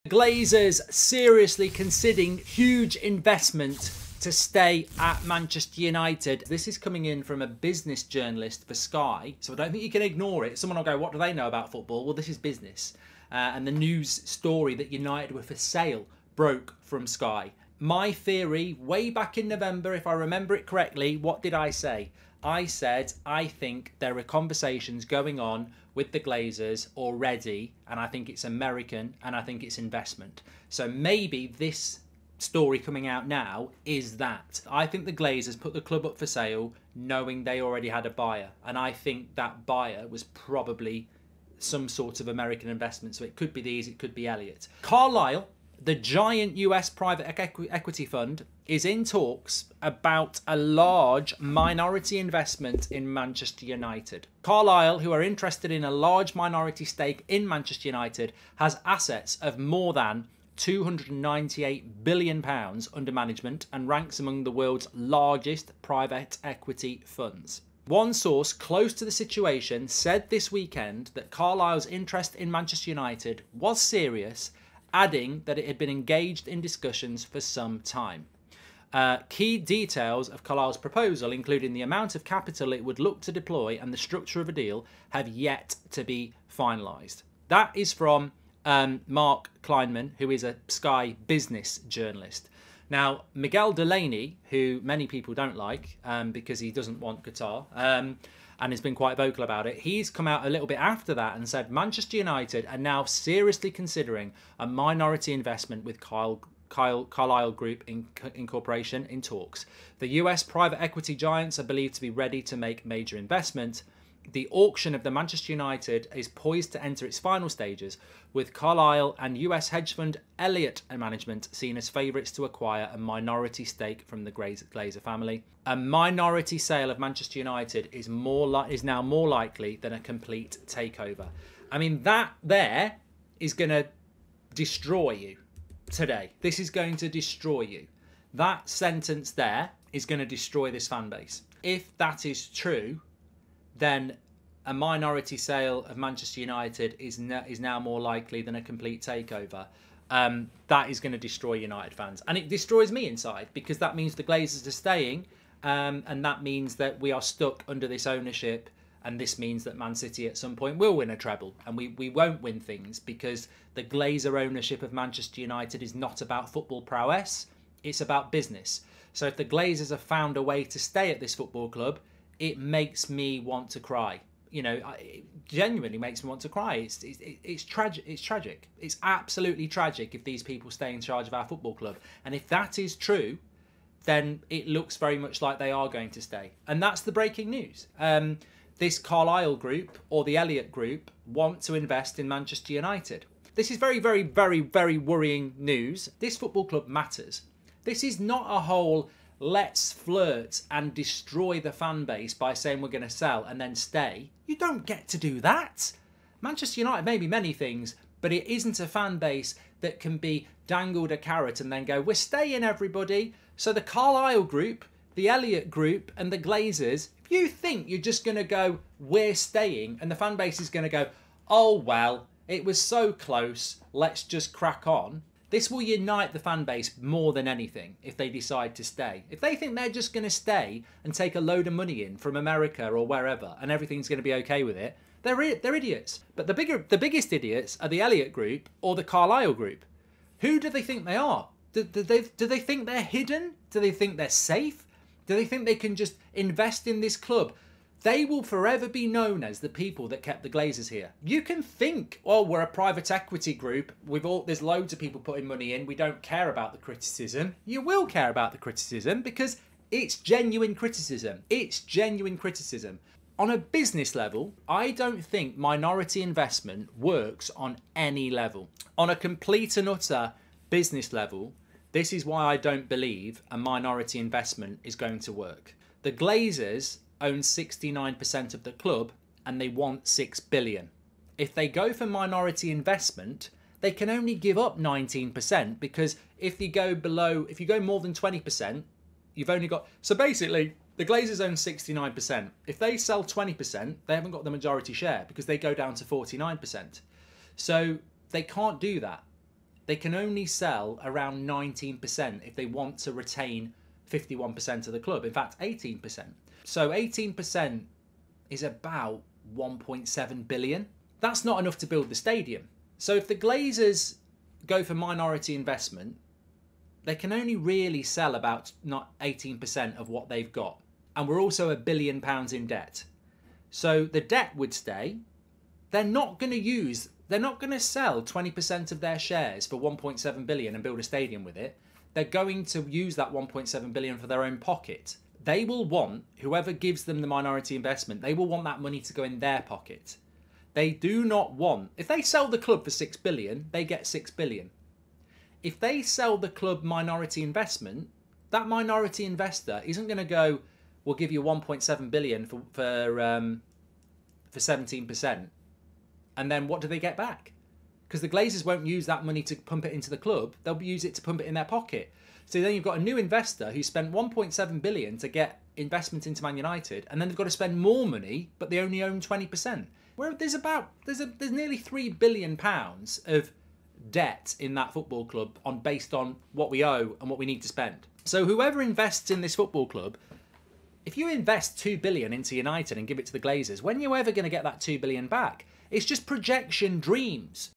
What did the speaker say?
Glazers seriously considering huge investment to stay at Manchester United. This is coming in from a business journalist for Sky, so I don't think you can ignore it. Someone will go, what do they know about football? Well, this is business. And the news story that United were for sale broke from Sky. My theory, way back in November, if I remember it correctly, what did I say? I said, I think there are conversations going on with the Glazers already, and I think it's American, and I think it's investment. So maybe this story coming out now is that. I think the Glazers put the club up for sale knowing they already had a buyer, and I think that buyer was probably some sort of American investment. So it could be these, it could be Elliott. Carlyle, the giant US private equity fund, is in talks about a large minority investment in Manchester United. Carlyle, who are interested in a large minority stake in Manchester United, has assets of more than £298 billion under management and ranks among the world's largest private equity funds. One source close to the situation said this weekend that Carlyle's interest in Manchester United was serious, adding that it had been engaged in discussions for some time. Key details of Carlyle's proposal, including the amount of capital it would look to deploy and the structure of a deal, have yet to be finalised. That is from Mark Kleinman, who is a Sky business journalist. Now, Miguel Delaney, who many people don't like because he doesn't want Qatar, and has been quite vocal about it, he's come out a little bit after that and said Manchester United are now seriously considering a minority investment with Carlyle Group Incorporation in talks. The US private equity giants are believed to be ready to make major investment. The auction of the Manchester United is poised to enter its final stages, with Carlyle and US hedge fund Elliott Management seen as favourites to acquire a minority stake from the Glazer family. A minority sale of Manchester United is now more likely than a complete takeover. I mean, that there is going to destroy you today. This is going to destroy you. That sentence there is going to destroy this fan base. If that is true, then a minority sale of Manchester United is now more likely than a complete takeover. That is going to destroy United fans. And it destroys me inside, because that means the Glazers are staying, and that means that we are stuck under this ownership, and this means that Man City at some point will win a treble, and we won't win things, because the Glazer ownership of Manchester United is not about football prowess, it's about business. So if the Glazers have found a way to stay at this football club, it makes me want to cry. You know, it genuinely makes me want to cry. It's tragic. It's tragic. It's absolutely tragic if these people stay in charge of our football club. And if that is true, then it looks very much like they are going to stay. And that's the breaking news. This Carlyle group, or the Elliott group, want to invest in Manchester United. This is very, very, very, very worrying news. This football club matters. This is not a whole let's flirt and destroy the fan base by saying we're going to sell and then stay. You don't get to do that. Manchester United may be many things, but it isn't a fan base that can be dangled a carrot and then go, we're staying, everybody. So the Carlyle group, the Elliott group and the Glazers, if you think you're just going to go, we're staying, and the fan base is going to go, oh, well, it was so close, let's just crack on. This will unite the fan base more than anything if they decide to stay. If they think they're just going to stay and take a load of money in from America or wherever and everything's going to be okay with it, they're idiots. But the biggest idiots are the Elliott group or the Carlyle group. Who do they think they are? Do they think they're hidden? Do they think they're safe? Do they think they can just invest in this club? They will forever be known as the people that kept the Glazers here. You can think, oh, we're a private equity group. There's loads of people putting money in. We don't care about the criticism. You will care about the criticism because it's genuine criticism. It's genuine criticism. On a business level, I don't think minority investment works on any level. On a complete and utter business level, this is why I don't believe a minority investment is going to work. The Glazers own 69% of the club and they want $6 billion. If they go for minority investment, they can only give up 19%, because if you go more than 20%, you've only got... So basically, the Glazers own 69%. If they sell 20%, they haven't got the majority share because they go down to 49%. So they can't do that. they can only sell around 19% if they want to retain 51% of the club. In fact, 18%. So 18% is about 1.7 billion. That's not enough to build the stadium. So if the Glazers go for minority investment, they can only really sell about not 18% of what they've got. And we're also £1 billion in debt. So the debt would stay. They're not going to sell 20% of their shares for 1.7 billion and build a stadium with it. They're going to use that 1.7 billion for their own pocket. They will want, whoever gives them the minority investment, they will want that money to go in their pocket. They do not want, if they sell the club for 6 billion, they get 6 billion. If they sell the club minority investment, that minority investor isn't going to go, we'll give you 1.7 billion for 17%. And then what do they get back? Because the Glazers won't use that money to pump it into the club. They'll use it to pump it in their pocket. So then you've got a new investor who spent 1.7 billion to get investment into Man United, and then they've got to spend more money, but they only own 20%. Where there's nearly £3 billion of debt in that football club based on what we owe and what we need to spend. So whoever invests in this football club, if you invest 2 billion into United and give it to the Glazers, when are you ever going to get that 2 billion back? It's just projection dreams.